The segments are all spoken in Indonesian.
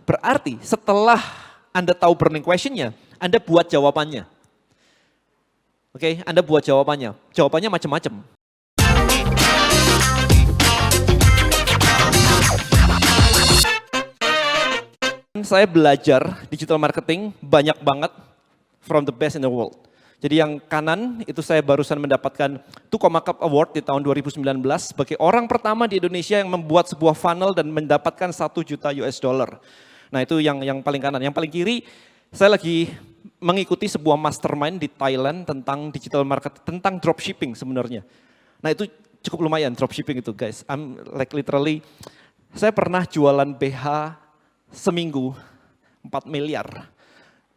Berarti setelah Anda tahu burning question-nya, Anda buat jawabannya. Oke, Anda buat jawabannya. Jawabannya macam-macam. Saya belajar digital marketing banyak banget from the best in the world. Jadi yang kanan itu saya barusan mendapatkan Tucoma Cup Award di tahun 2019 sebagai orang pertama di Indonesia yang membuat sebuah funnel dan mendapatkan 1 juta US dollar. Nah itu yang paling kanan. Yang paling kiri saya lagi mengikuti sebuah mastermind di Thailand tentang digital marketing, tentang dropshipping sebenarnya. Nah itu cukup lumayan dropshipping itu guys. I'm like literally, saya pernah jualan BH seminggu 4 miliar.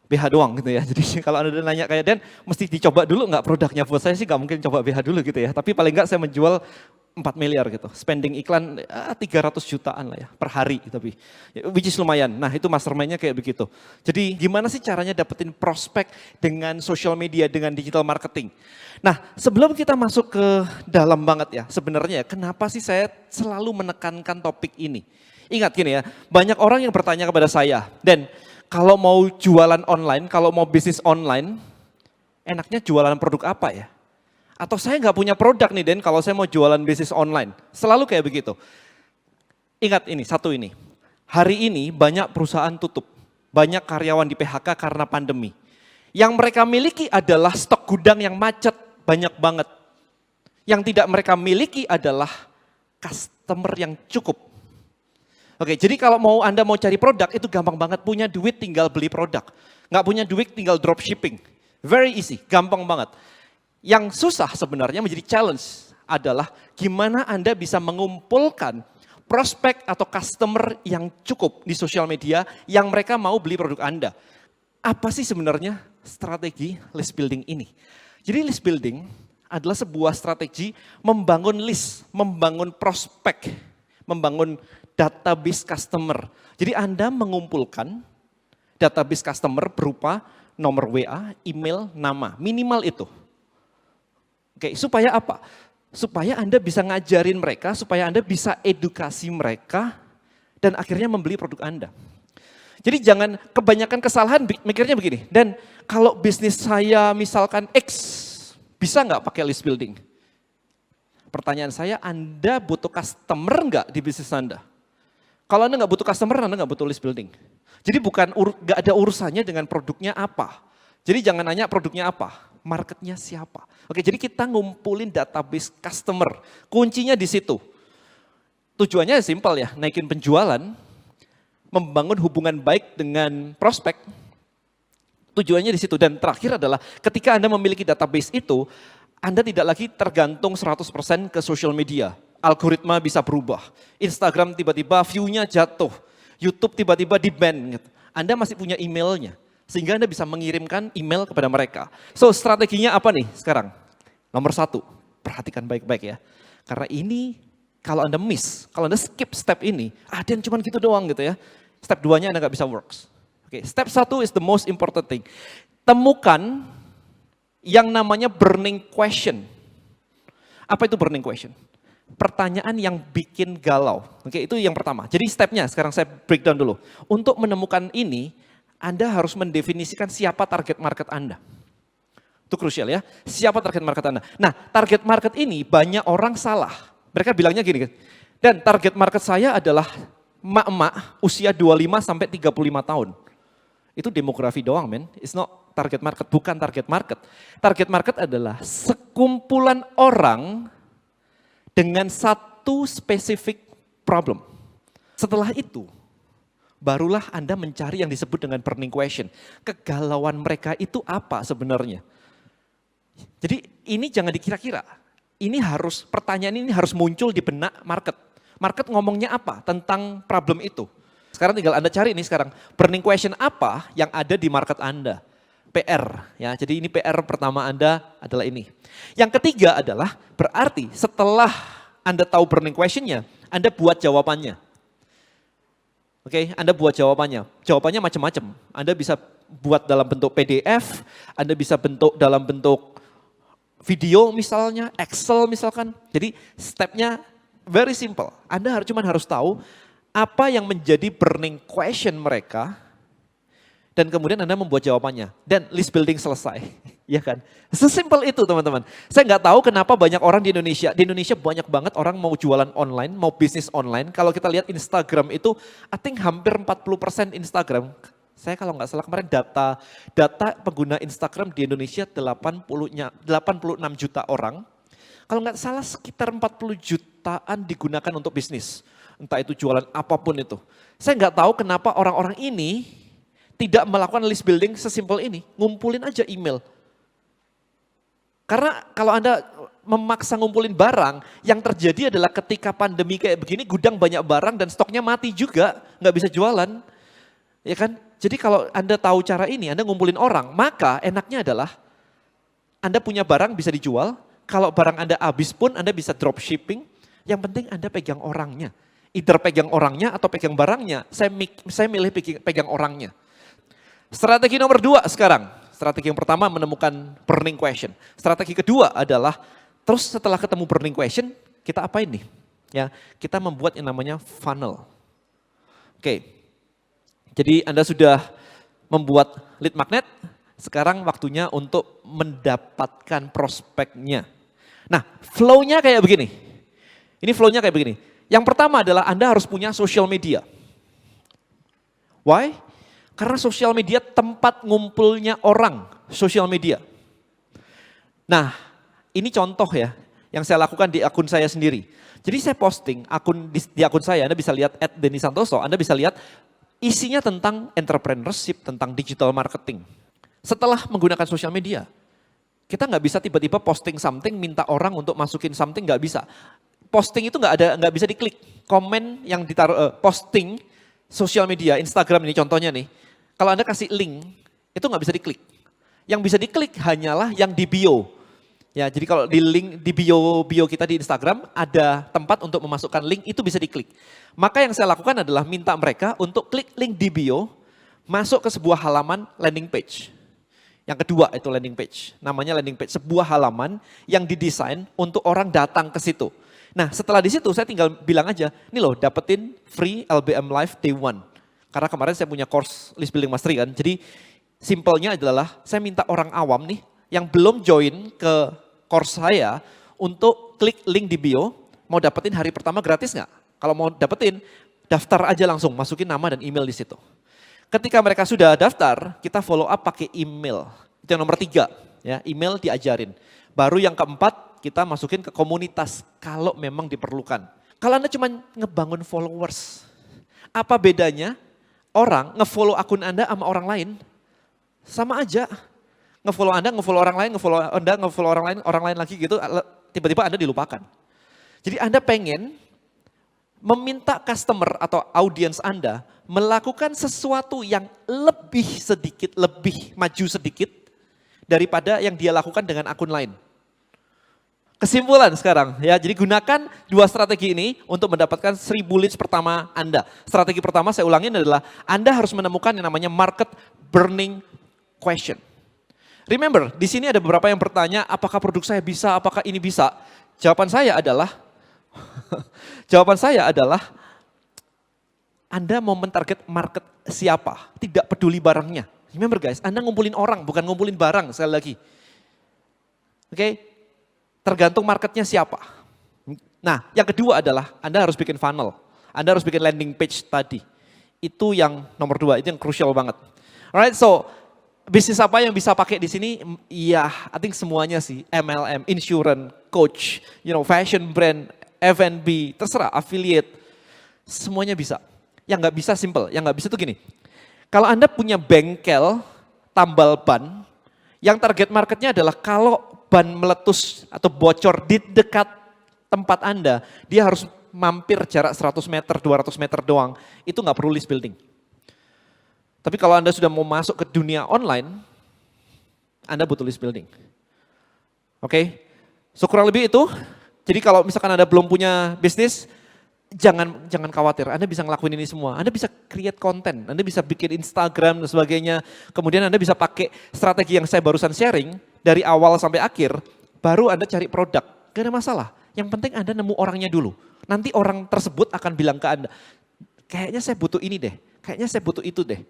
BH doang gitu ya. Jadi kalau Anda nanya kayak Dan, mesti dicoba dulu nggak produknya? Buat saya sih nggak mungkin coba BH dulu gitu ya. Tapi paling nggak saya menjual 4 miliar gitu. Spending iklan 300 jutaan lah ya per hari. Tapi which is lumayan. Nah itu mastermind-nya kayak begitu. Jadi gimana sih caranya dapetin prospek dengan social media, dengan digital marketing? Nah sebelum kita masuk ke dalam banget ya. Sebenarnya kenapa sih saya selalu menekankan topik ini? Ingat gini ya, banyak orang yang bertanya kepada saya, Dan, kalau mau jualan online, kalau mau bisnis online, enaknya jualan produk apa ya? Atau saya nggak punya produk nih Den, kalau saya mau jualan bisnis online. Selalu kayak begitu. Ingat ini, satu ini. Hari ini banyak perusahaan tutup, banyak karyawan di PHK karena pandemi. Yang mereka miliki adalah stok gudang yang macet, banyak banget. Yang tidak mereka miliki adalah customer yang cukup. Oke, jadi kalau Anda mau cari produk itu gampang banget, punya duit tinggal beli produk. Nggak punya duit tinggal dropshipping. Very easy, gampang banget. Yang susah sebenarnya menjadi challenge adalah gimana Anda bisa mengumpulkan prospek atau customer yang cukup di sosial media yang mereka mau beli produk Anda. Apa sih sebenarnya strategi list building ini? Jadi list building adalah sebuah strategi membangun list, membangun prospek, membangun database customer. Jadi Anda mengumpulkan database customer berupa nomor WA, email, nama. Minimal itu. Oke, supaya apa? Supaya Anda bisa ngajarin mereka, supaya Anda bisa edukasi mereka, dan akhirnya membeli produk Anda. Jadi jangan kebanyakan kesalahan mikirnya begini, Dan, kalau bisnis saya misalkan X, bisa nggak pakai list building? Pertanyaan saya, Anda butuh customer nggak di bisnis Anda? Kalau Anda nggak butuh customer, Anda nggak butuh list building. Jadi nggak ada urusannya dengan produknya apa. Jadi jangan nanya produknya apa, marketnya siapa. Oke, jadi kita ngumpulin database customer. Kuncinya di situ. Tujuannya simpel ya, naikin penjualan, membangun hubungan baik dengan prospek. Tujuannya di situ. Dan terakhir adalah ketika Anda memiliki database itu, Anda tidak lagi tergantung 100% ke social media. Algoritma bisa berubah. Instagram tiba-tiba view-nya jatuh. YouTube tiba-tiba di-ban. Gitu. Anda masih punya emailnya. Sehingga Anda bisa mengirimkan email kepada mereka. So strateginya apa nih sekarang? Nomor 1, perhatikan baik-baik ya. Karena ini kalau Anda miss, kalau Anda skip step ini, dan cuma gitu doang gitu ya. Step 2-nya Anda nggak bisa works. Oke, step 1 is the most important thing. Temukan yang namanya burning question. Apa itu burning question? Pertanyaan yang bikin galau. Oke, itu yang pertama. Jadi stepnya sekarang saya breakdown dulu. Untuk menemukan ini, Anda harus mendefinisikan siapa target market Anda. Itu krusial ya. Siapa target market Anda? Nah, target market ini banyak orang salah. Mereka bilangnya gini, Dan target market saya adalah emak-emak usia 25 sampai 35 tahun. Itu demografi doang, men. It's not target market, bukan target market. Target market adalah sekumpulan orang dengan satu spesifik problem. Setelah itu, barulah Anda mencari yang disebut dengan burning question. Kegalauan mereka itu apa sebenarnya? Jadi ini jangan dikira-kira. Pertanyaan ini harus muncul di benak market. Market ngomongnya apa tentang problem itu? Sekarang tinggal Anda cari ini sekarang. Burning question apa yang ada di market Anda? PR ya. Jadi ini PR pertama Anda adalah ini. Yang ketiga adalah berarti setelah Anda tahu burning question-nya, Anda buat jawabannya. Oke, Anda buat jawabannya. Jawabannya macam-macam. Anda bisa buat dalam bentuk PDF, Anda bisa bentuk dalam bentuk video misalnya, Excel misalkan. Jadi stepnya very simple. Anda cuma harus tahu apa yang menjadi burning question mereka, dan kemudian Anda membuat jawabannya. Dan list building selesai. Ya kan? Sesimpel itu teman-teman. Saya nggak tahu kenapa banyak orang di Indonesia banyak banget orang mau jualan online, mau bisnis online. Kalau kita lihat Instagram itu, I think hampir 40% Instagram. Saya kalau nggak salah kemarin data pengguna Instagram di Indonesia 86 juta orang. Kalau nggak salah sekitar 40 jutaan digunakan untuk bisnis. Entah itu jualan apapun itu. Saya nggak tahu kenapa orang-orang ini tidak melakukan list building sesimpel ini. Ngumpulin aja email. Karena kalau Anda memaksa ngumpulin barang, yang terjadi adalah ketika pandemi kayak begini, gudang banyak barang dan stoknya mati juga, nggak bisa jualan. Ya kan? Jadi kalau Anda tahu cara ini, Anda ngumpulin orang, maka enaknya adalah Anda punya barang bisa dijual, kalau barang Anda habis pun Anda bisa drop shipping, yang penting Anda pegang orangnya. Either pegang orangnya atau pegang barangnya, saya milih pegang orangnya. Strategi nomor 2 sekarang. Strategi yang pertama menemukan burning question. Strategi kedua adalah terus setelah ketemu burning question, kita apain nih? Ya, kita membuat yang namanya funnel. Oke. Jadi Anda sudah membuat lead magnet, sekarang waktunya untuk mendapatkan prospeknya. Nah, flow-nya kayak begini. Ini flow-nya kayak begini. Yang pertama adalah Anda harus punya social media. Why? Karena sosial media tempat ngumpulnya orang, sosial media. Nah, ini contoh ya, yang saya lakukan di akun saya sendiri. Jadi saya posting di akun saya, Anda bisa lihat @dennysantoso, Anda bisa lihat isinya tentang entrepreneurship, tentang digital marketing. Setelah menggunakan sosial media, kita nggak bisa tiba-tiba posting something, minta orang untuk masukin something, nggak bisa. Posting itu nggak bisa diklik. Komen yang ditaruh, posting, sosial media, Instagram ini contohnya nih. Kalau Anda kasih link, itu nggak bisa diklik. Yang bisa diklik hanyalah yang di bio. Ya, jadi kalau di link di bio kita di Instagram ada tempat untuk memasukkan link, itu bisa diklik. Maka yang saya lakukan adalah minta mereka untuk klik link di bio, masuk ke sebuah halaman landing page. Yang kedua itu landing page, namanya landing page, sebuah halaman yang didesain untuk orang datang ke situ. Nah setelah di situ saya tinggal bilang aja, nih loh dapetin free LBM Live Day 1. Karena kemarin saya punya course list building mastery kan, jadi simpelnya adalah saya minta orang awam nih yang belum join ke course saya untuk klik link di bio, mau dapetin hari pertama gratis nggak? Kalau mau dapetin, daftar aja langsung, masukin nama dan email di situ. Ketika mereka sudah daftar, kita follow up pakai email. Itu yang nomor 3, ya, email diajarin. Baru yang keempat, kita masukin ke komunitas kalau memang diperlukan. Kalau Anda cuma ngebangun followers, apa bedanya orang ngefollow akun Anda sama orang lain? Sama aja. Ngefollow Anda, ngefollow orang lain, ngefollow Anda, ngefollow orang lain lagi gitu, tiba-tiba Anda dilupakan. Jadi Anda pengen meminta customer atau audiens Anda melakukan sesuatu yang lebih maju sedikit daripada yang dia lakukan dengan akun lain. Kesimpulan sekarang ya, jadi gunakan 2 strategi ini untuk mendapatkan 1000 leads pertama Anda. Strategi pertama saya ulangin adalah Anda harus menemukan yang namanya market burning question. Remember, di sini ada beberapa yang bertanya apakah produk saya bisa, apakah ini bisa. Jawaban saya adalah Anda mau mentarget market siapa, tidak peduli barangnya. Remember guys, Anda ngumpulin orang bukan ngumpulin barang sekali lagi. Oke? Tergantung marketnya siapa. Nah, yang kedua adalah Anda harus bikin funnel. Anda harus bikin landing page tadi. Itu yang nomor 2, itu yang crucial banget. Alright, so bisnis apa yang bisa pakai di sini? Ya, I think semuanya sih. MLM, insurance, coach, fashion brand, F&B, terserah, affiliate. Semuanya bisa. Yang nggak bisa simple, yang nggak bisa tuh gini. Kalau Anda punya bengkel tambal ban, yang target marketnya adalah kalau ban meletus atau bocor di dekat tempat Anda, dia harus mampir jarak 100 meter, 200 meter doang. Itu nggak perlu list building. Tapi kalau Anda sudah mau masuk ke dunia online, Anda butuh list building. Oke, so kurang lebih itu. Jadi kalau misalkan Anda belum punya bisnis, jangan khawatir, Anda bisa ngelakuin ini semua. Anda bisa create konten, Anda bisa bikin Instagram dan sebagainya. Kemudian Anda bisa pakai strategi yang saya barusan sharing, dari awal sampai akhir, baru Anda cari produk. Gak ada masalah, yang penting Anda nemu orangnya dulu. Nanti orang tersebut akan bilang ke Anda, kayaknya saya butuh ini deh, kayaknya saya butuh itu deh.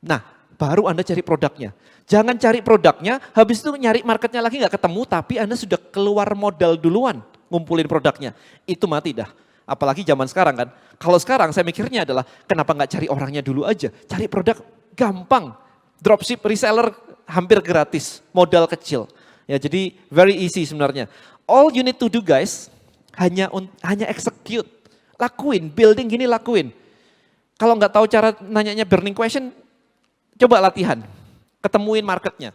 Nah, baru Anda cari produknya. Jangan cari produknya, habis itu nyari marketnya lagi nggak ketemu, tapi Anda sudah keluar modal duluan ngumpulin produknya. Itu mati dah. Apalagi zaman sekarang kan. Kalau sekarang saya mikirnya adalah, kenapa nggak cari orangnya dulu aja? Cari produk gampang. Dropship reseller hampir gratis, modal kecil. Ya, jadi very easy sebenarnya. All you need to do guys, hanya execute. Lakuin, building gini lakuin. Kalau nggak tahu cara nanyanya burning question, coba latihan, ketemuin marketnya.